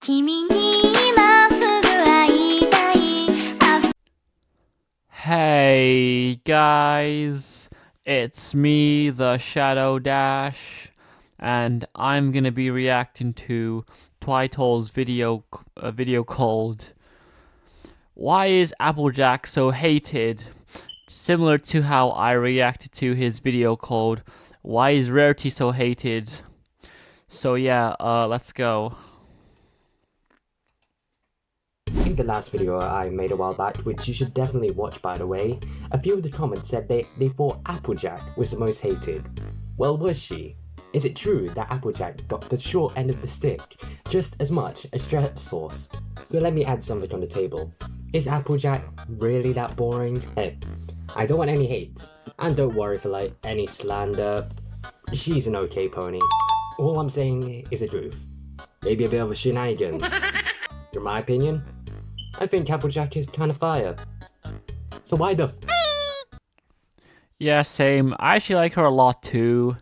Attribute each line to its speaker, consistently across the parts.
Speaker 1: Hey guys, it's me, the Shadow Dash, and I'm gonna be reacting to Twital's video called "Why is Applejack so hated?" Similar to how I reacted to his video called "Why is Rarity so hated?" So yeah, let's go.
Speaker 2: In the last video I made a while back, which you should definitely watch by the way, a few of the comments said they thought Applejack was the most hated. Well, was she? Is it true that Applejack got the short end of the stick just as much as Dread Sauce? So let me add something on the table. Is Applejack really that boring? Hey, I don't want any hate, and don't worry for like any slander. She's an okay pony. All I'm saying is the truth. Maybe a bit of a shenanigans. In my opinion, I think Applejack is kind of fire. So why the
Speaker 1: Yeah, same. I actually like her a lot too.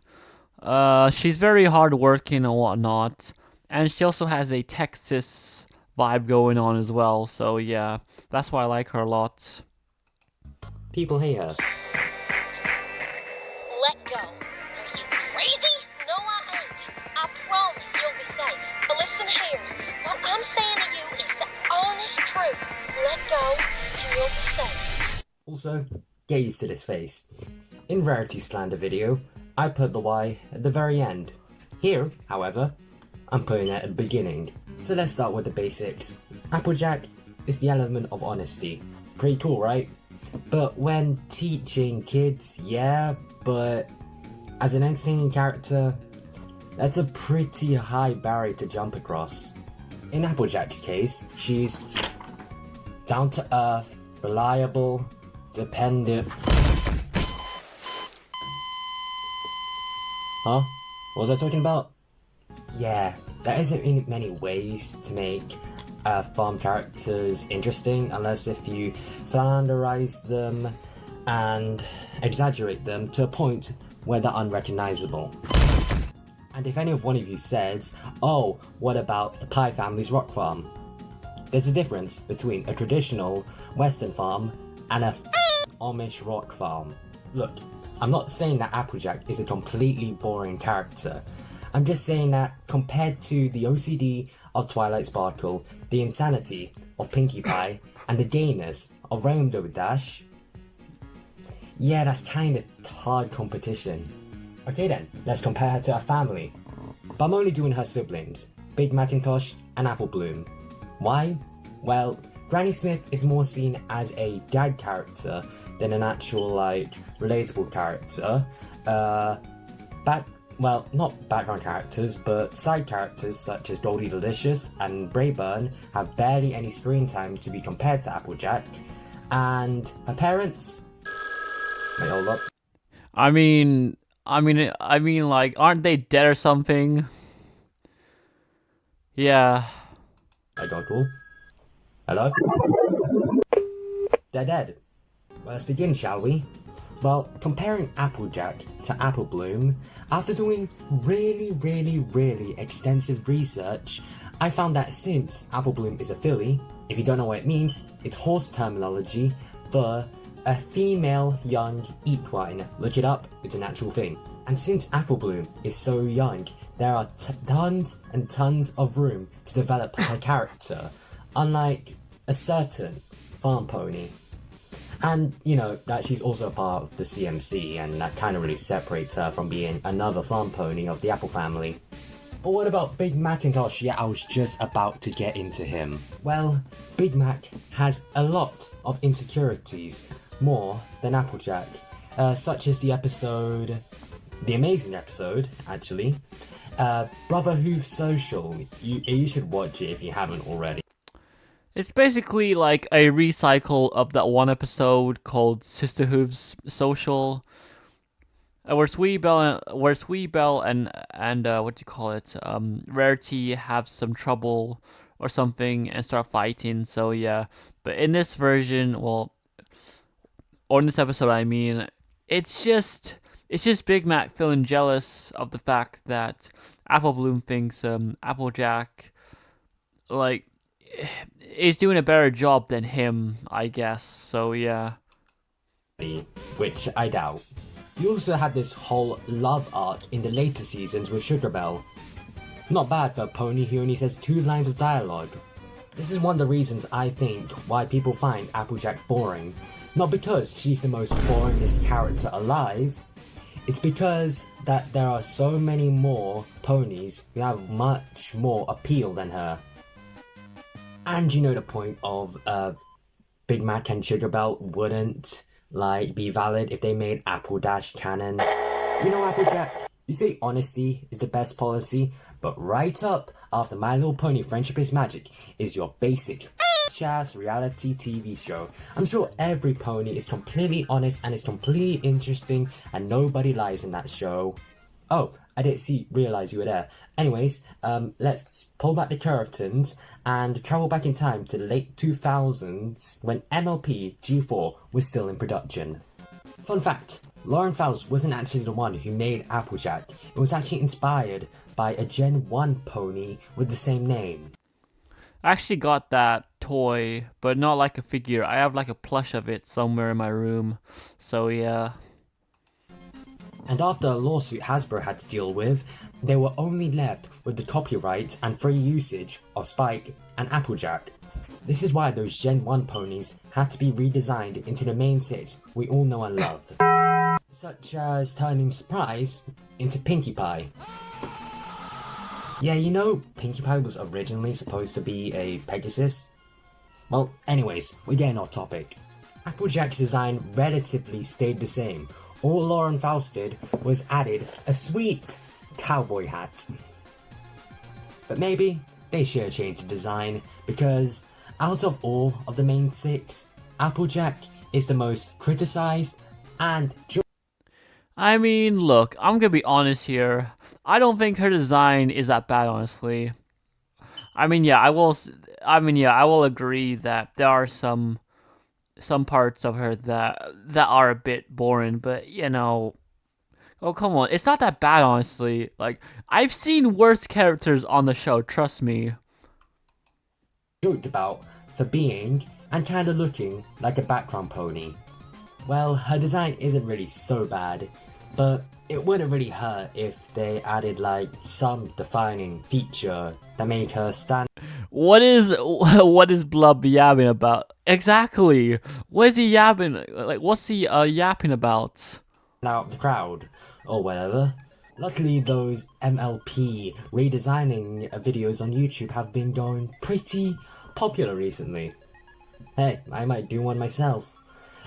Speaker 1: She's very hardworking and whatnot, and she also has a Texas vibe going on as well. So yeah, that's why I like her a lot.
Speaker 2: people hate her?
Speaker 3: Let go. Are you crazy? No, I ain't. I promise you'll be safe. But listen here, what I'm saying to you is the honest truth. Let go and you'll be safe.
Speaker 2: Also, gaze to this face. In Rarity Slander video, I put the Y at the very end. Here, however, I'm putting it at the beginning. So let's start with the basics. Applejack is the element of honesty. Pretty cool, right? But when teaching kids, yeah, but as an entertaining character, that's a pretty high barrier to jump across. In Applejack's case, she's down to earth, reliable, dependent. Huh? What was I talking about? Yeah, there isn't many ways to make farm characters interesting unless if you flanderize them and exaggerate them to a point where they're unrecognizable. And if any of one of you says, oh, what about the Pie family's rock farm? There's a difference between a traditional western farm and a Amish rock farm. Look, I'm not saying that Applejack is a completely boring character. I'm just saying that compared to the OCD of Twilight Sparkle, the insanity of Pinkie Pie, and the gayness of Rainbow Dash, yeah, that's kind of hard competition. Okay then, let's compare her to her family. But I'm only doing her siblings, Big Macintosh and Apple Bloom. Why? Well, Granny Smith is more seen as a gag character than an actual, like, relatable character. Well, not background characters, but side characters such as Goldie Delicious and Brayburn have barely any screen time to be compared to Applejack. And her parents? Wait, hold up.
Speaker 1: I mean, like, aren't they dead or something? Yeah.
Speaker 2: I got cool. Hello? They're dead. Well, let's begin, shall we? Well, comparing Applejack to Apple Bloom, after doing really extensive research, I found that since Apple Bloom is a filly, if you don't know what it means, it's horse terminology for a female young equine. Look it up, it's an actual thing. And since Apple Bloom is so young, there are tons and tons of room to develop her character, unlike a certain farm pony. And, you know, that she's also a part of the CMC, and that kind of really separates her from being another farm pony of the Apple family. But what about Big Macintosh? Yeah, I was just about to get into him. Well, Big Mac has a lot of insecurities, more than Applejack, such as the amazing episode, actually, Brotherhood Social. You should watch it if you haven't already.
Speaker 1: It's basically like a recycle of that one episode called Sisterhood's Social, where Sweet Belle and what do you call it, Rarity have some trouble or something and start fighting. So yeah, but in this version, or in this episode, I mean, it's just Big Mac feeling jealous of the fact that Apple Bloom thinks Applejack like is doing a better job than him, I guess. So yeah.
Speaker 2: Which I doubt. You also had this whole love arc in the later seasons with Sugar Belle. Not bad for a pony who only says 2 lines of dialogue. This is one of the reasons I think why people find Applejack boring. Not because she's the most boringest character alive, it's because that there are so many more ponies who have much more appeal than her. And you know the point of Big Mac and Sugar Belle wouldn't be valid if they made Appledash canon. You know, Applejack, you say honesty is the best policy, but right up after My Little Pony Friendship is Magic is your basic ass reality TV show. I'm sure every pony is completely honest and is completely interesting and nobody lies in that show. Oh, I didn't realize you were there. Anyways, let's pull back the curtains and travel back in time to the late 2000s when MLP G4 was still in production. Fun fact, Lauren Faust wasn't actually the one who made Applejack. It was actually inspired by a Gen 1 pony with the same name.
Speaker 1: I actually got that toy, but not like a figure. I have like a plush of it somewhere in my room. So yeah.
Speaker 2: And after a lawsuit Hasbro had to deal with, they were only left with the copyright and free usage of Spike and Applejack. This is why those Gen 1 ponies had to be redesigned into the main 6 we all know and love. Such as turning Surprise into Pinkie Pie. Yeah, you know, Pinkie Pie was originally supposed to be a Pegasus. Well, anyways, we're getting off topic. Applejack's design relatively stayed the same. All Lauren Faust did was added a sweet cowboy hat. But maybe they should change the design, because out of all of the main 6, Applejack is the most criticized and...
Speaker 1: I mean, look, I'm gonna be honest here. I don't think her design is that bad, honestly. I mean, yeah, I will agree that there are some parts of her that are a bit boring, but you know, oh come on, it's not that bad, honestly. Like, I've seen worse characters on the show, trust me.
Speaker 2: Joked about for being and kind of looking like a background pony. Well, her design isn't really so bad, but it wouldn't really hurt if they added like some defining feature that made her stand.
Speaker 1: What is Blub yapping about? Exactly. What is he yapping? Like, what's he yapping about?
Speaker 2: Out of the crowd or whatever. Luckily, those MLP redesigning videos on YouTube have been going pretty popular recently. Hey, I might do one myself.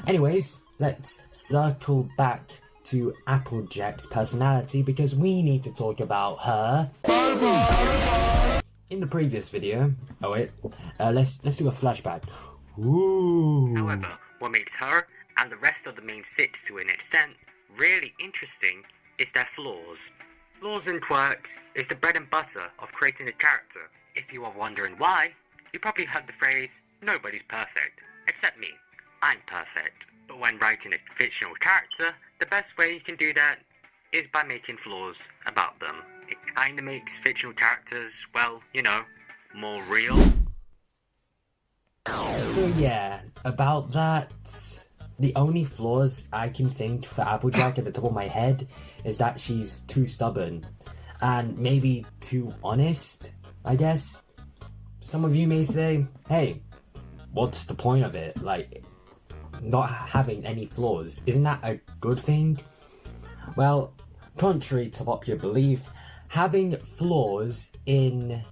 Speaker 2: Anyways, let's circle back to Applejack's personality because we need to talk about her. In the previous video, let's do a flashback. Ooh.
Speaker 4: However, what makes her and the rest of the main 6 to an extent really interesting is their flaws. Flaws and quirks is the bread and butter of creating a character. If you are wondering why, you probably heard the phrase, nobody's perfect, except me. I'm perfect. But when writing a fictional character, the best way you can do that is by making flaws about them. It kinda makes fictional characters, well, you know, more real.
Speaker 2: So yeah, about that, the only flaws I can think for Applejack at the top of my head is that she's too stubborn. And maybe too honest, I guess. Some of you may say, hey, what's the point of it? Like, not having any flaws, isn't that a good thing? Well, contrary to popular belief, having flaws in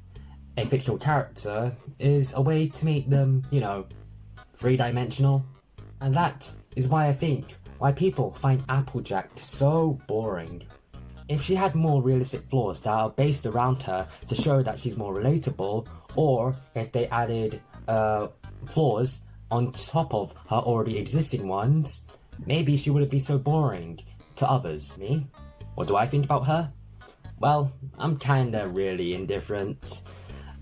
Speaker 2: a fictional character is a way to make them, you know, 3-dimensional. And that is why I think why people find Applejack so boring. If she had more realistic flaws that are based around her to show that she's more relatable, or if they added flaws on top of her already existing ones, maybe she wouldn't be so boring to others. Me? What do I think about her? Well, I'm kinda really indifferent.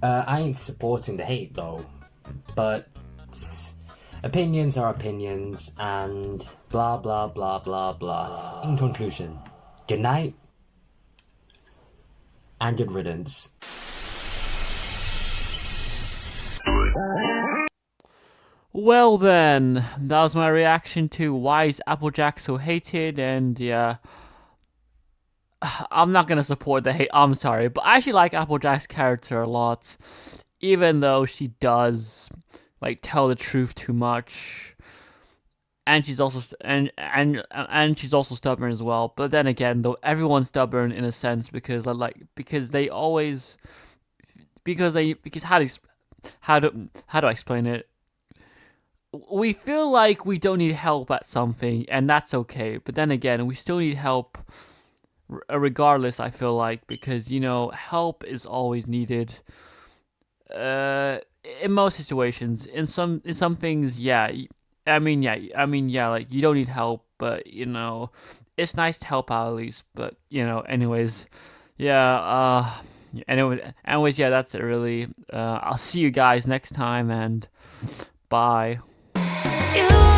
Speaker 2: I ain't supporting the hate though, but opinions are opinions and blah blah blah blah blah. In conclusion, good night and good riddance.
Speaker 1: Well then, that was my reaction to why is Applejack so hated, and yeah, I'm not gonna support the hate. I'm sorry, but I actually like Applejack's character a lot, even though she does like tell the truth too much, and she's also and she's also stubborn as well. But then again, though, everyone's stubborn in a sense because they always because how do I explain it? We feel like we don't need help at something, and that's okay. But then again, we still need help regardless. I feel like because help is always needed. Uh, in most situations, in some things, yeah. I mean, yeah. Like you don't need help, but it's nice to help out at least. But anyways, yeah. Anyways, yeah. That's it. Really. I'll see you guys next time, and bye.
Speaker 3: You